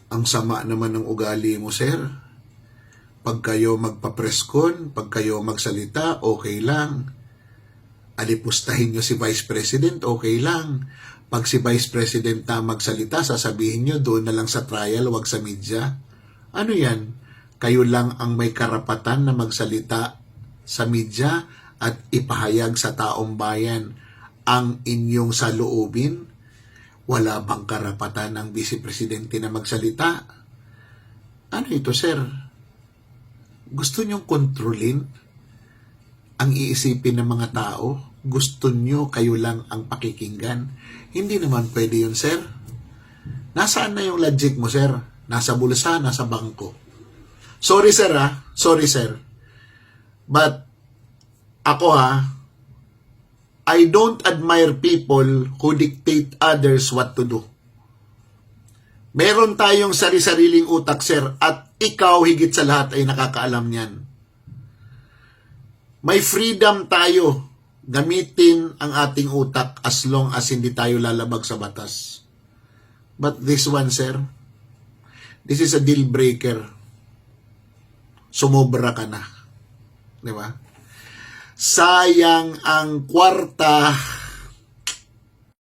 Ang sama naman ng ugali mo, sir. Pag kayo magpa-preskon, pag kayo magsalita, okay lang. Alipustahin nyo si Vice President, okay lang. Pag si Vice President na magsalita, sasabihin nyo doon na lang sa trial, wag sa media. Ano yan? Kayo lang ang may karapatan na magsalita sa media at ipahayag sa taong bayan ang inyong saloobin. Wala bang karapatan ng Vice Presidente na magsalita? Ano ito, sir? Gusto nyong kontrolin ang iisipin ng mga tao? Gusto nyo kayo lang ang pakikinggan? Hindi naman pwede yun, sir. Nasaan na yung logic mo, sir? Nasa bulsa, nasa bangko. Sorry, sir, ha? Sorry, sir. But, ako, I don't admire people who dictate others what to do. Meron tayong sari-sariling utak, sir, at ikaw higit sa lahat ay nakakaalam niyan. May freedom tayo gamitin ang ating utak as long as hindi tayo lalabag sa batas. But this one, sir, this is a deal breaker. Sumobra ka na. Di ba? Sayang ang kwarta